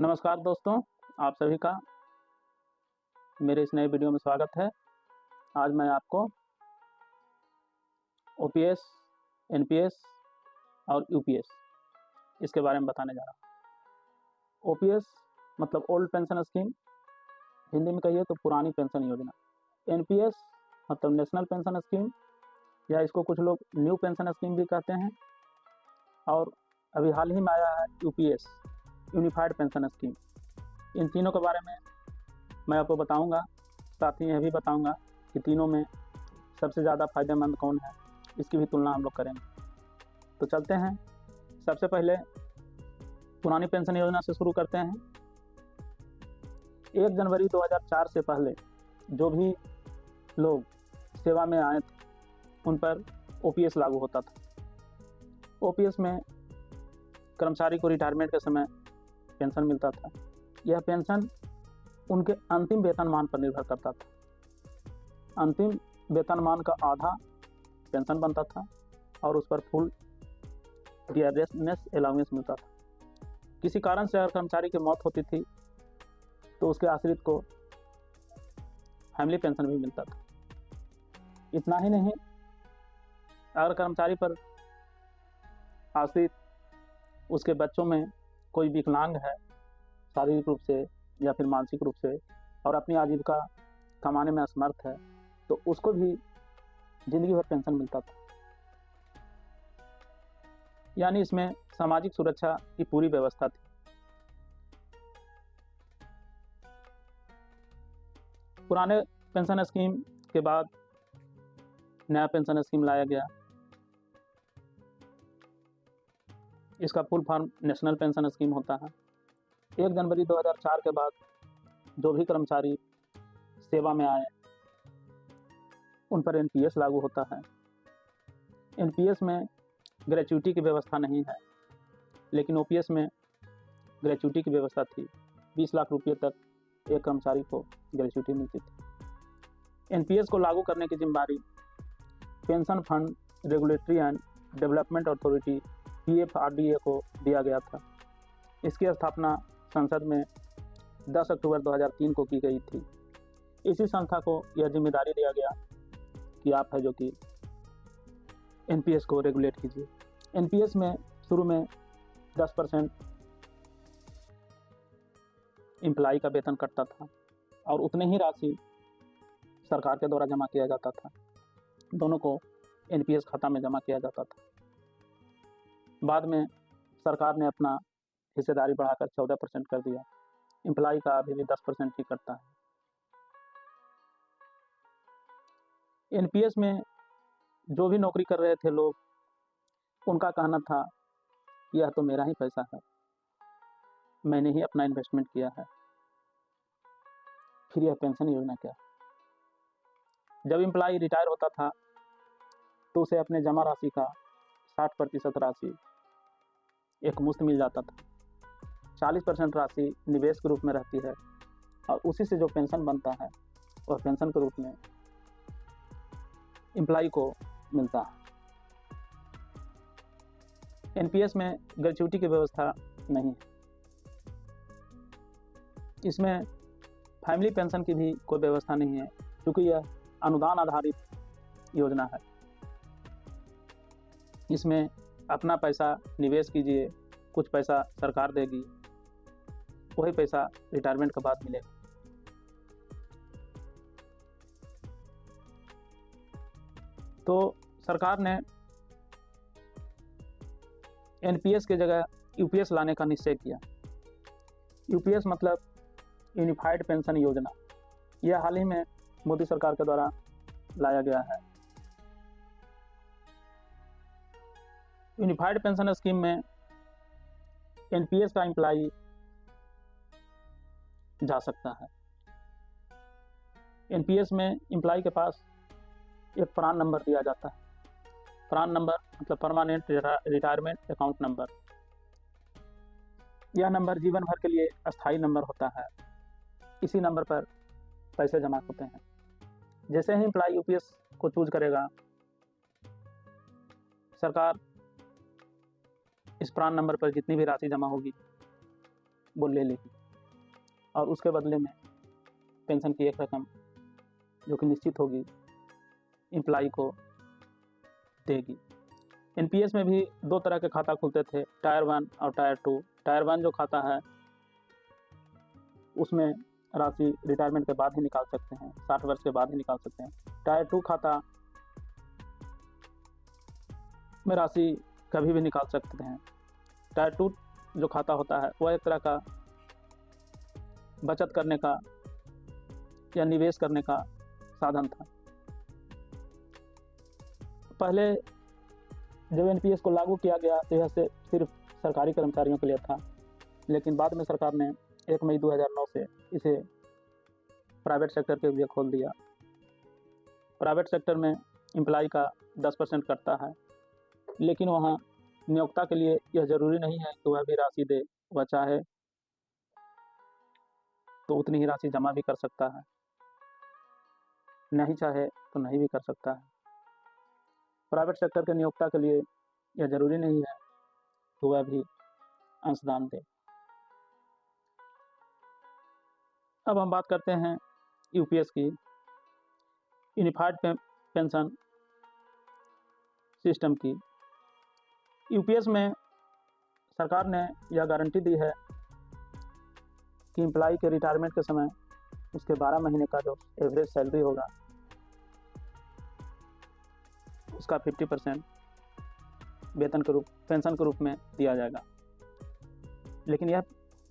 नमस्कार दोस्तों, आप सभी का मेरे इस नए वीडियो में स्वागत है। आज मैं आपको ओपीएस, एनपीएस और यूपीएस इसके बारे में बताने जा रहा हूँ। ओपीएस मतलब ओल्ड पेंशन स्कीम, हिंदी में कहिए तो पुरानी पेंशन योजना। एनपीएस मतलब नेशनल पेंशन स्कीम, या इसको कुछ लोग न्यू पेंशन स्कीम भी कहते हैं। और अभी हाल ही में आया है यूपीएस, यूनिफाइड पेंशन स्कीम। इन तीनों के बारे में मैं आपको बताऊंगा, साथ ही यह भी बताऊंगा कि तीनों में सबसे ज़्यादा फायदेमंद कौन है, इसकी भी तुलना हम लोग करेंगे। तो चलते हैं, सबसे पहले पुरानी पेंशन योजना से शुरू करते हैं। 1 जनवरी 2004 से पहले जो भी लोग सेवा में आए थे उन पर ओपीएस लागू होता था। ओपीएस में कर्मचारी को रिटायरमेंट के समय पेंशन मिलता था। यह पेंशन उनके अंतिम वेतनमान पर निर्भर करता था। अंतिम वेतनमान का आधा पेंशन बनता था और उस पर फुल डियरनेस अलाउंस मिलता था। किसी कारण से अगर कर्मचारी की मौत होती थी तो उसके आश्रित को फैमिली पेंशन भी मिलता था। इतना ही नहीं, अगर कर्मचारी पर आश्रित उसके बच्चों में कोई विकलांग है, शारीरिक रूप से या फिर मानसिक रूप से, और अपनी आजीविका कमाने में असमर्थ है, तो उसको भी जिंदगी भर पेंशन मिलता था। यानी इसमें सामाजिक सुरक्षा की पूरी व्यवस्था थी। पुराने पेंशन स्कीम के बाद नया पेंशन स्कीम लाया गया। इसका full form national pension scheme होता है। 1 जनवरी 2004 के बाद जो भी कर्मचारी सेवा में आए उन पर एनपीएस लागू होता है। एनपीएस में ग्रेच्युटी की व्यवस्था नहीं है, लेकिन ओपीएस में ग्रेच्युटी की व्यवस्था थी। 20 लाख रुपये तक एक कर्मचारी को ग्रेच्युटी मिलती थी। एनपीएस को लागू करने की जिम्मेदारी pension fund regulatory and development authority PFRDA को दिया गया था। इसकी स्थापना संसद में 10 अक्टूबर 2003 को की गई थी। इसी संस्था को यह जिम्मेदारी दिया गया कि आप है जो कि एनपीएस को रेगुलेट कीजिए। एनपीएस में शुरू में 10% एम्प्लॉय का वेतन कटता था और उतने ही राशि सरकार के द्वारा जमा किया जाता था। दोनों को एनपीएस खाता में जमा किया जाता था। बाद में सरकार ने अपना हिस्सेदारी बढ़ाकर 14% कर दिया। एम्प्लॉय का अभी भी 10% ही कटता है। एनपीएस में जो भी नौकरी कर रहे थे लोग, उनका कहना था यह तो मेरा ही पैसा है, मैंने ही अपना इन्वेस्टमेंट किया है, फिर यह पेंशन योजना क्या। जब एम्प्लॉय रिटायर होता था तो उसे अपने जमा राशि का 60% राशि एक मुश्त मिल जाता था। 40% राशि निवेश के रूप में रहती है और उसी से जो पेंशन बनता है वह पेंशन के रूप में एम्प्लॉय को मिलता है। एनपीएस में ग्रेच्युटी की व्यवस्था नहीं है। इसमें फैमिली पेंशन की भी कोई व्यवस्था नहीं है, क्योंकि यह अनुदान आधारित योजना है। इसमें अपना पैसा निवेश कीजिए, कुछ पैसा सरकार देगी, वही पैसा रिटायरमेंट के बाद मिलेगा। तो सरकार ने एनपीएस की जगह यूपीएस लाने का निश्चय किया। यूपीएस मतलब यूनिफाइड पेंशन योजना। यह हाल ही में मोदी सरकार के द्वारा लाया गया है। यूनिफाइड पेंशन स्कीम में एनपीएस का एम्प्लॉय जा सकता है। एनपीएस में एम्प्लॉय के पास एक प्रान नंबर दिया जाता है। प्रान नंबर मतलब परमानेंट रिटायरमेंट अकाउंट नंबर। यह नंबर जीवन भर के लिए अस्थायी नंबर होता है। इसी नंबर पर पैसे जमा होते हैं। जैसे ही एम्प्लॉय यूपीएस को चूज करेगा, सरकार इस प्रान नंबर पर जितनी भी राशि जमा होगी वो ले लेगी और उसके बदले में पेंशन की एक रकम जो कि निश्चित होगी एम्प्लाई को देगी। एनपीएस में भी 2 तरह के खाता खुलते थे, टायर 1 और टायर 2। टायर 1 जो खाता है उसमें राशि रिटायरमेंट के बाद ही निकाल सकते हैं, 60 वर्ष के बाद ही निकाल सकते हैं। टायर 2 खाता में राशि कभी भी निकाल सकते हैं। टायर 2 जो खाता होता है वह एक तरह का बचत करने का या निवेश करने का साधन था। पहले जब एनपीएस को लागू किया गया तो यह सिर्फ सरकारी कर्मचारियों के लिए था, लेकिन बाद में सरकार ने 1 मई 2009 से इसे प्राइवेट सेक्टर के लिए खोल दिया। प्राइवेट सेक्टर में एम्प्लॉय का 10% कटता है, लेकिन वहाँ नियोक्ता के लिए यह जरूरी नहीं है कि वह भी राशि दे। वह चाहे तो उतनी ही राशि जमा भी कर सकता है, नहीं चाहे तो नहीं भी कर सकता है। प्राइवेट सेक्टर के नियोक्ता के लिए यह जरूरी नहीं है कि वह भी अंशदान दे। अब हम बात करते हैं यूपीएस की, यूनिफाइड पेंशन सिस्टम की। यूपीएस में सरकार ने यह गारंटी दी है कि एम्प्लॉय के रिटायरमेंट के समय उसके 12 महीने का जो एवरेज सैलरी होगा उसका 50% पेंशन के रूप में दिया जाएगा। लेकिन यह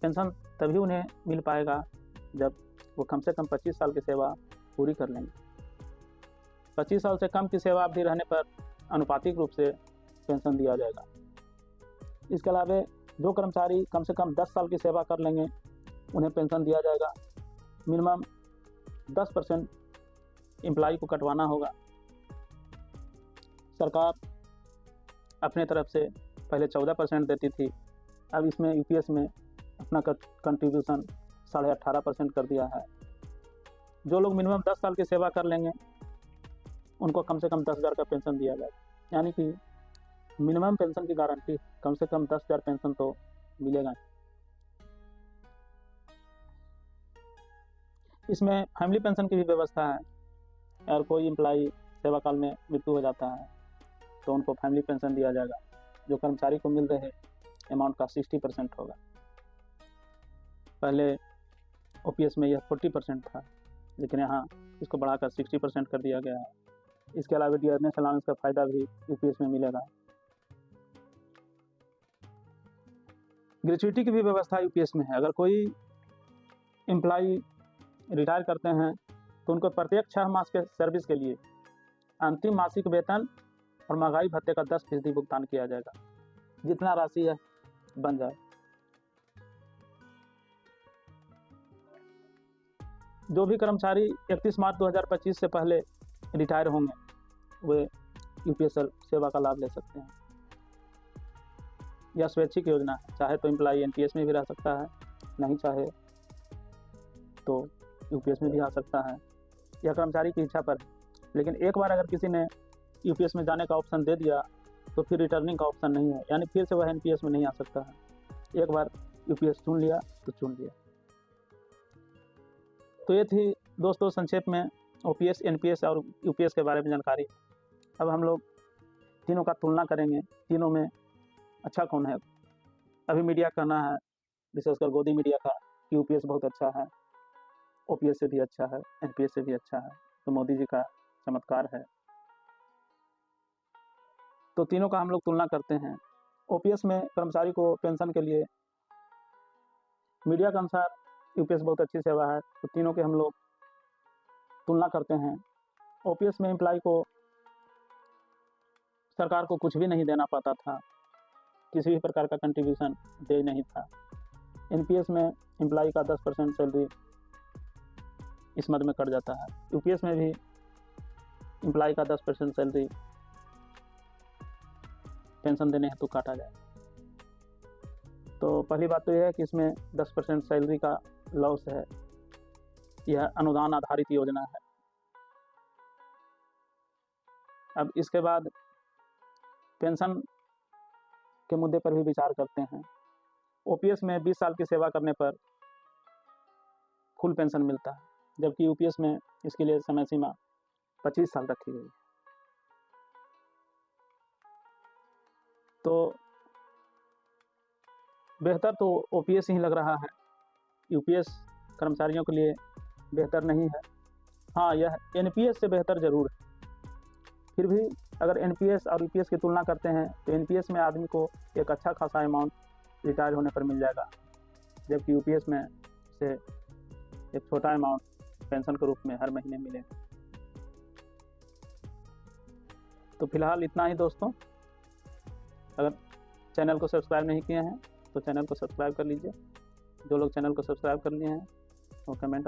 पेंशन तभी उन्हें मिल पाएगा जब वो कम से कम 25 साल की सेवा पूरी कर लेंगे। 25 साल से कम की सेवा अवधि रहने पर अनुपातिक रूप से पेंशन दिया जाएगा। इसके अलावा जो कर्मचारी कम से कम 10 साल की सेवा कर लेंगे उन्हें पेंशन दिया जाएगा। मिनिमम 10% एम्प्लॉय को कटवाना होगा। सरकार अपने तरफ से पहले 14% देती थी, अब इसमें यूपीएस में अपना कंट्रीब्यूशन 18.5% कर दिया है। जो लोग मिनिमम 10 साल की सेवा कर लेंगे उनको कम से कम 10,000 का पेंशन दिया जाएगा। यानी कि मिनिमम पेंशन की गारंटी, कम से कम 10,000 पेंशन तो मिलेगा। इसमें फैमिली पेंशन की भी व्यवस्था है। अगर कोई एम्प्लॉय सेवा काल में मृत्यु हो जाता है तो उनको फैमिली पेंशन दिया जाएगा, जो कर्मचारी को मिल रहे अमाउंट का 60% होगा। पहले ओपीएस में यह 40% था, लेकिन यहाँ इसको बढ़ाकर 60% कर दिया गया है। इसके अलावा डियरनेस अलाउंस का फायदा भी यूपीएस में मिलेगा। ग्रेच्युइटी की भी व्यवस्था यूपीएस में है। अगर कोई एम्प्लॉय रिटायर करते हैं तो उनको प्रत्येक 6 मास के सर्विस के लिए अंतिम मासिक वेतन और महंगाई भत्ते का 10% भुगतान किया जाएगा, जितना राशि है बन जाए। जो भी कर्मचारी 31 मार्च 2025 से पहले रिटायर होंगे वे यूपीएस सेवा का लाभ ले सकते हैं। यह स्वैच्छिक योजना है, चाहे तो एम्प्लॉय एनपीएस में भी रह सकता है, नहीं चाहे तो यूपीएस में भी आ सकता है। यह कर्मचारी की इच्छा पर है। लेकिन एक बार अगर किसी ने यूपीएस में जाने का ऑप्शन दे दिया तो फिर रिटर्निंग का ऑप्शन नहीं है, यानी फिर से वह एनपीएस में नहीं आ सकता है। एक बार यूपीएस चुन लिया तो चुन लिया। तो ये थी दोस्तों संक्षेप में ओपीएस, एनपीएस और यूपीएस के बारे में जानकारी। अब हम लोग तीनों का तुलना करेंगे, तीनों में अच्छा कौन है। अभी मीडिया कहना है, विशेषकर गोदी मीडिया का, कि यूपीएस बहुत अच्छा है, ओपीएस से भी अच्छा है, एनपीएस से भी अच्छा है, तो मोदी जी का चमत्कार है। तो तीनों का हम लोग तुलना करते हैं। ओपीएस में कर्मचारी को पेंशन के लिए मीडिया के अनुसार यूपीएस बहुत अच्छी सेवा है, तो तीनों के हम लोग तुलना करते हैं। ओपीएस में एम्प्लॉय को सरकार को कुछ भी नहीं देना पड़ता था, किसी भी प्रकार का कंट्रीब्यूशन दे नहीं था। एनपीएस में एम्प्लॉय का 10% सैलरी इस मद में कट जाता है। यूपीएस में भी एम्प्लॉय का 10% सैलरी पेंशन देने हेतु काटा जाए। तो पहली बात तो यह है कि इसमें 10% सैलरी का लॉस है। यह अनुदान आधारित योजना है। अब इसके बाद पेंशन के मुद्दे पर भी विचार करते हैं। ओपीएस में 20 साल की सेवा करने पर फुल पेंशन मिलता है, जबकि यूपीएस में इसके लिए समय सीमा 25 साल रखी गई। तो बेहतर तो ओपीएस ही लग रहा है, यूपीएस कर्मचारियों के लिए बेहतर नहीं है। हाँ, यह एनपीएस से बेहतर ज़रूर है। फिर भी अगर एनपीएस और यूपीएस की तुलना करते हैं तो एनपीएस में आदमी को एक अच्छा खासा अमाउंट रिटायर होने पर मिल जाएगा, जबकि यूपीएस में से एक छोटा अमाउंट पेंशन के रूप में हर महीने मिलेगा। तो फिलहाल इतना ही दोस्तों। अगर चैनल को सब्सक्राइब नहीं किए हैं तो चैनल को सब्सक्राइब कर लीजिए। जो लोग चैनल को सब्सक्राइब कर लिए हैं वो कमेंट और